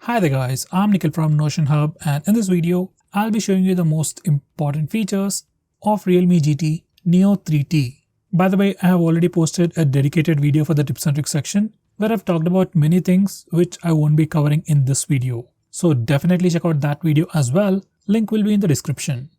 Hi there guys, I'm Nikhil from Notion Hub, and in this video, I'll be showing you the most important features of Realme GT Neo 3T. By the way, I have already posted a dedicated video for the tips and tricks section where I've talked about many things which I won't be covering in this video. So definitely check out that video as well, link will be in the description.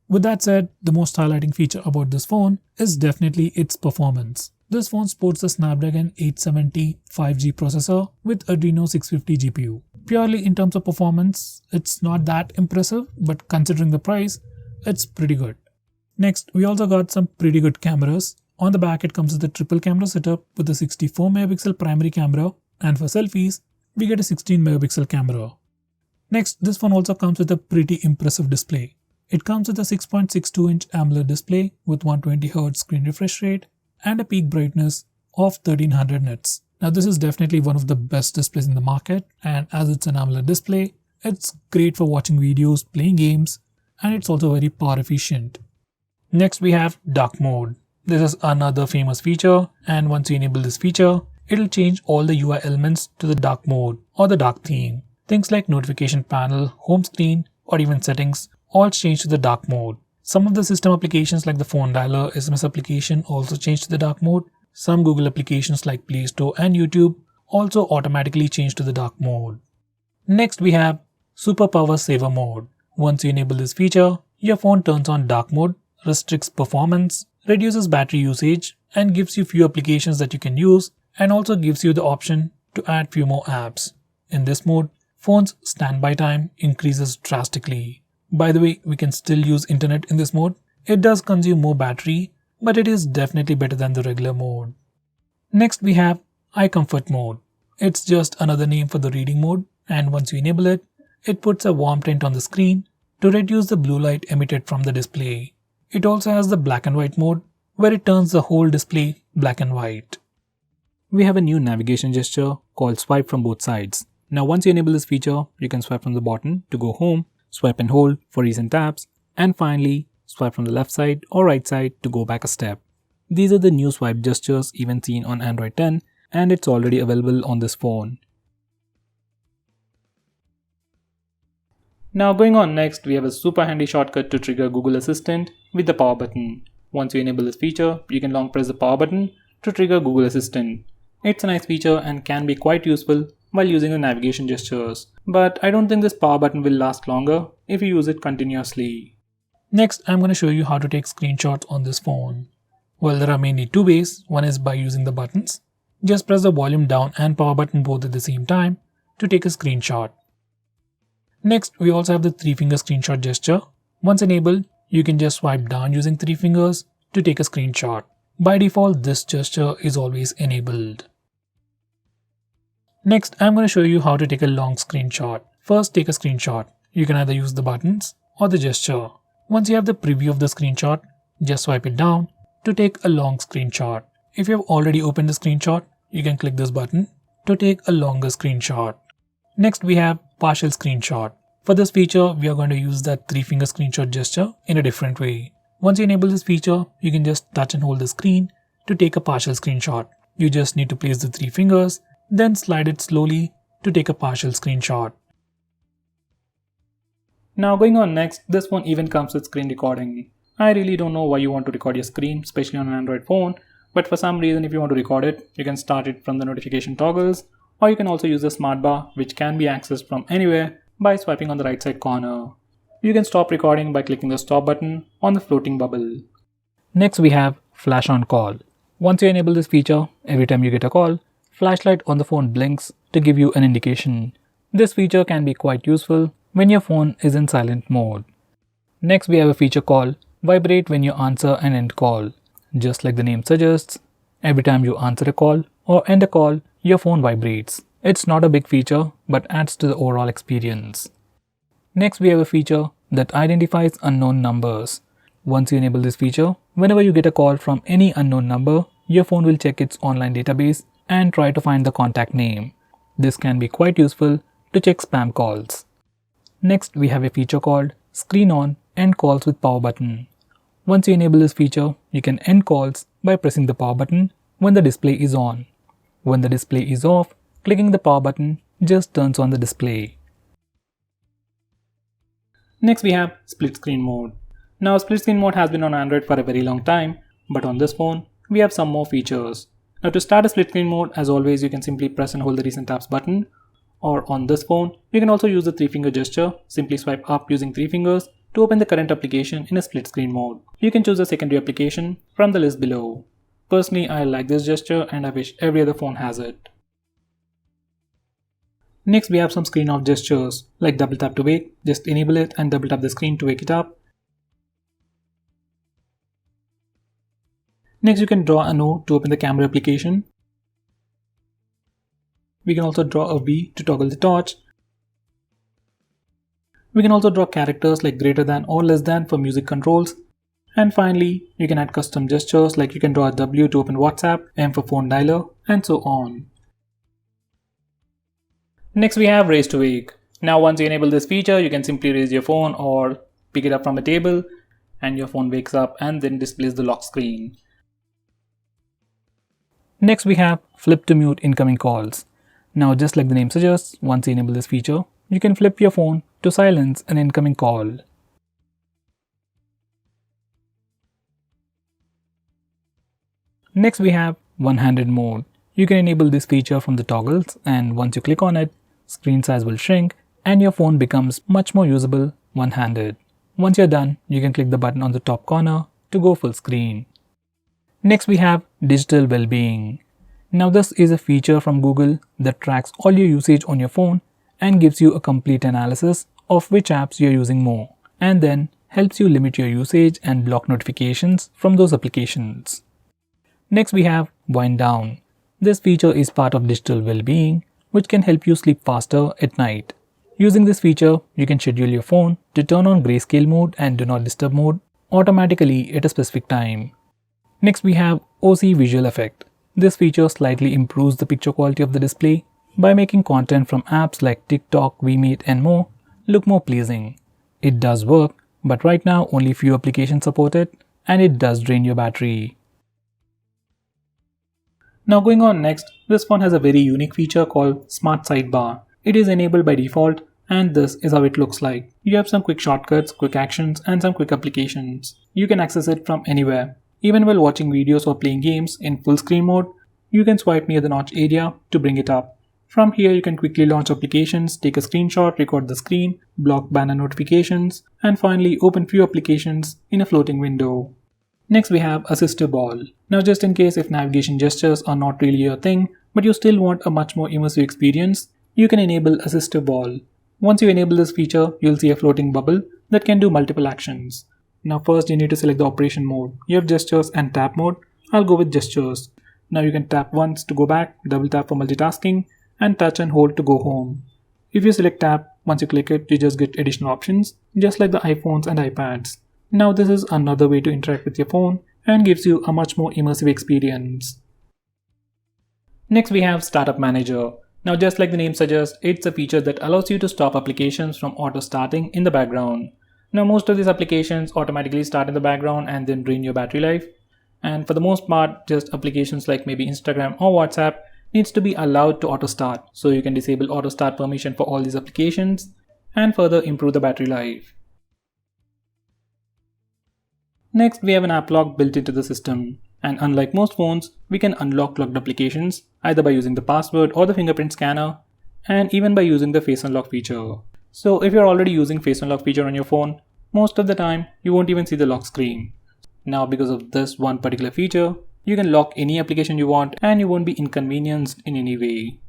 With that said, the most highlighting feature about this phone is definitely its performance. This phone sports a Snapdragon 870 5G processor with Adreno 650 GPU. Purely in terms of performance, it's not that impressive, but considering the price, it's pretty good. Next, we also got some pretty good cameras. On the back, it comes with a triple camera setup with a 64 megapixel primary camera, and for selfies, we get a 16 megapixel camera. Next, this phone also comes with a pretty impressive display. It comes with a 6.62-inch AMOLED display with 120Hz screen refresh rate and a peak brightness of 1300 nits. Now this is definitely one of the best displays in the market, and as it's an AMOLED display, it's great for watching videos, playing games, and it's also very power efficient. Next we have dark mode. This is another famous feature, and once you enable this feature, it'll change all the UI elements to the dark mode or the dark theme. Things like notification panel, home screen, or even settings all change to the dark mode. Some of the system applications like the phone dialer, SMS application also change to the dark mode. Some Google applications like Play Store and YouTube also automatically change to the dark mode. Next we have Super Power Saver mode. Once you enable this feature, your phone turns on dark mode, restricts performance, reduces battery usage, and gives you few applications that you can use, and also gives you the option to add few more apps. In this mode, phone's standby time increases drastically. By the way, we can still use internet in this mode. It does consume more battery, but it is definitely better than the regular mode. Next we have Eye Comfort mode. It's just another name for the reading mode, and once you enable it, it puts a warm tint on the screen to reduce the blue light emitted from the display. It also has the black and white mode, where it turns the whole display black and white. We have a new navigation gesture called swipe from both sides. Now once you enable this feature, you can swipe from the bottom to go home, swipe and hold for recent tabs, and finally swipe from the left side or right side to go back a step. These are the new swipe gestures even seen on Android 10, and it's already available on this phone. Now going on next, we have a super handy shortcut to trigger Google Assistant with the power button. Once you enable this feature, you can long press the power button to trigger Google Assistant. It's a nice feature and can be quite useful while using the navigation gestures, but I don't think this power button will last longer if you use it continuously. Next, I'm going to show you how to take screenshots on this phone. Well, there are mainly two ways. One is by using the buttons. Just press the volume down and power button both at the same time to take a screenshot. Next, we also have the 3-finger screenshot gesture. Once enabled, you can just swipe down using 3 fingers to take a screenshot. By default, this gesture is always enabled. Next, I'm going to show you how to take a long screenshot. First, take a screenshot. You can either use the buttons or the gesture. Once you have the preview of the screenshot, just swipe it down to take a long screenshot. If you have already opened the screenshot, you can click this button to take a longer screenshot. Next, we have partial screenshot. For this feature, we are going to use that 3-finger screenshot gesture in a different way. Once you enable this feature, you can just touch and hold the screen to take a partial screenshot. You just need to place the 3 fingers, then slide it slowly to take a partial screenshot. Now going on next, this phone even comes with screen recording. I really don't know why you want to record your screen, especially on an Android phone, but for some reason if you want to record it, you can start it from the notification toggles, or you can also use the smart bar, which can be accessed from anywhere by swiping on the right side corner. You can stop recording by clicking the stop button on the floating bubble. Next we have flash on call. Once you enable this feature, every time you get a call, flashlight on the phone blinks to give you an indication. This feature can be quite useful when your phone is in silent mode. Next we have a feature called vibrate when you answer an end call. Just like the name suggests, every time you answer a call or end a call, your phone vibrates. It's not a big feature, but adds to the overall experience. Next we have a feature that identifies unknown numbers. Once you enable this feature, whenever you get a call from any unknown number, your phone will check its online database and try to find the contact name. This can be quite useful to check spam calls. Next, we have a feature called Screen On End Calls with Power Button. Once you enable this feature, you can end calls by pressing the power button when the display is on. When the display is off, clicking the power button just turns on the display. Next we have split screen mode. Now split screen mode has been on Android for a very long time, but on this phone we have some more features. Now to start a split screen mode, as always, you can simply press and hold the recent tabs button, or on this phone you can also use the 3-finger gesture. Simply swipe up using 3 fingers to open the current application in a split screen mode. You can choose a secondary application from the list below. Personally, I like this gesture and I wish every other phone has it. Next we have some screen off gestures like double tap to wake. Just enable it and double tap the screen to wake it up. Next you can draw a note to open the camera application. We can also draw a V to toggle the torch. We can also draw characters like greater than or less than for music controls. And finally, you can add custom gestures like you can draw a W to open WhatsApp, M for phone dialer, and so on. Next we have raise to wake. Now once you enable this feature, you can simply raise your phone or pick it up from a table and your phone wakes up and then displays the lock screen. Next we have flip to mute incoming calls. Now just like the name suggests, once you enable this feature, you can flip your phone to silence an incoming call. Next we have one-handed mode. You can enable this feature from the toggles, and once you click on it, screen size will shrink and your phone becomes much more usable one-handed. Once you're done, you can click the button on the top corner to go full screen. Next we have digital well-being. Now this is a feature from Google that tracks all your usage on your phone and gives you a complete analysis of which apps you're using more, and then helps you limit your usage and block notifications from those applications. Next we have wind down. This feature is part of digital well-being, which can help you sleep faster at night. Using this feature, you can schedule your phone to turn on grayscale mode and do not disturb mode automatically at a specific time. Next we have OSIE visual effect. This feature slightly improves the picture quality of the display by making content from apps like TikTok, VIBRATE and more look more pleasing. It does work, but right now only few applications support it and it does drain your battery. Now going on next, this phone has a very unique feature called Smart Sidebar. It is enabled by default and this is how it looks like. You have some quick shortcuts, quick actions and some quick applications. You can access it from anywhere. Even while watching videos or playing games in full screen mode, you can swipe near the notch area to bring it up. From here you can quickly launch applications, take a screenshot, record the screen, block banner notifications, and finally open few applications in a floating window. Next we have Assistive Ball. Now just in case if navigation gestures are not really your thing, but you still want a much more immersive experience, you can enable Assistive Ball. Once you enable this feature, you'll see a floating bubble that can do multiple actions. Now first you need to select the operation mode. You have gestures and tap mode. I'll go with gestures. Now you can tap once to go back, double tap for multitasking, and touch and hold to go home. If you select tap, once you click it, you just get additional options, just like the iPhones and iPads. Now this is another way to interact with your phone and gives you a much more immersive experience. Next we have Startup Manager. Now just like the name suggests, it's a feature that allows you to stop applications from auto starting in the background. Now most of these applications automatically start in the background and then drain your battery life. And for the most part, just applications like maybe Instagram or WhatsApp needs to be allowed to auto start. So you can disable auto start permission for all these applications and further improve the battery life. Next, we have an app lock built into the system, and unlike most phones, we can unlock locked applications either by using the password or the fingerprint scanner, and even by using the face unlock feature. So if you're already using face unlock feature on your phone, most of the time you won't even see the lock screen. Now because of this one particular feature, you can lock any application you want and you won't be inconvenienced in any way.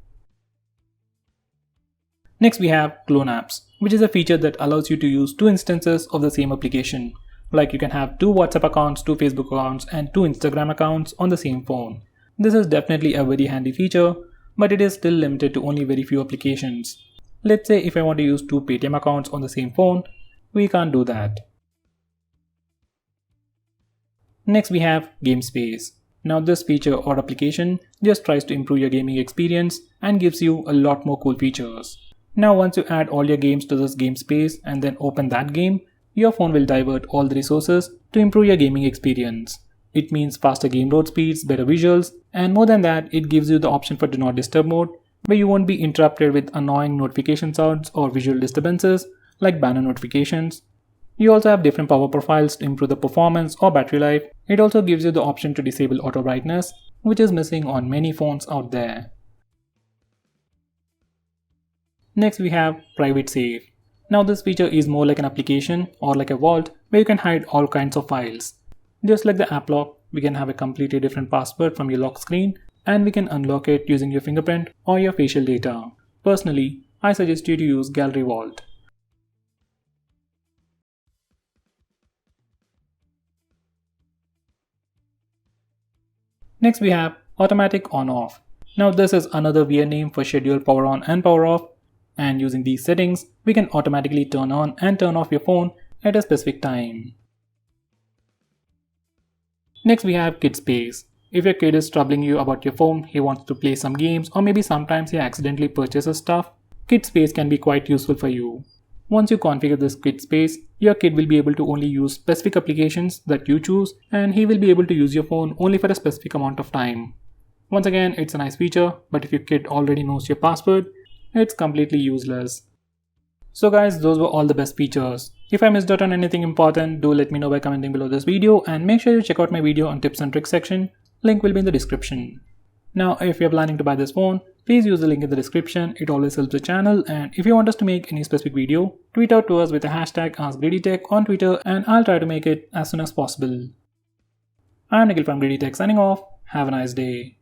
Next we have clone apps, which is a feature that allows you to use two instances of the same application. Like you can have two WhatsApp accounts, two Facebook accounts, and two Instagram accounts on the same phone. This is definitely a very handy feature, but it is still limited to only very few applications. Let's say if I want to use two Paytm accounts on the same phone, we can't do that. Next we have Game Space. Now this feature or application just tries to improve your gaming experience and gives you a lot more cool features. Now once you add all your games to this Game Space and then open that game, your phone will divert all the resources to improve your gaming experience. It means faster game load speeds, better visuals, and more than that, it gives you the option for do not disturb mode, where you won't be interrupted with annoying notification sounds or visual disturbances like banner notifications. You also have different power profiles to improve the performance or battery life. It also gives you the option to disable auto brightness, which is missing on many phones out there. Next we have Private Safe. Now this feature is more like an application or like a vault where you can hide all kinds of files. Just like the app lock, we can have a completely different password from your lock screen, and we can unlock it using your fingerprint or your facial data. Personally, I suggest you to use Gallery Vault. Next we have Automatic On-Off. Now this is another weird name for schedule power on and power off, and using these settings, we can automatically turn on and turn off your phone at a specific time. Next we have Kid Space. If your kid is troubling you about your phone, he wants to play some games, or maybe sometimes he accidentally purchases stuff, Kid Space can be quite useful for you. Once you configure this Kid Space, your kid will be able to only use specific applications that you choose, and he will be able to use your phone only for a specific amount of time. Once again, it's a nice feature, but if your kid already knows your password, it's completely useless. So guys, those were all the best features. If I missed out on anything important, do let me know by commenting below this video, and make sure you check out my video on tips and tricks section. Link will be in the description. Now, if you're planning to buy this phone, please use the link in the description. It always helps the channel, and if you want us to make any specific video, tweet out to us with the hashtag AskGreedyTech on Twitter, and I'll try to make it as soon as possible. I'm Nikhil from GreedyTech signing off. Have a nice day.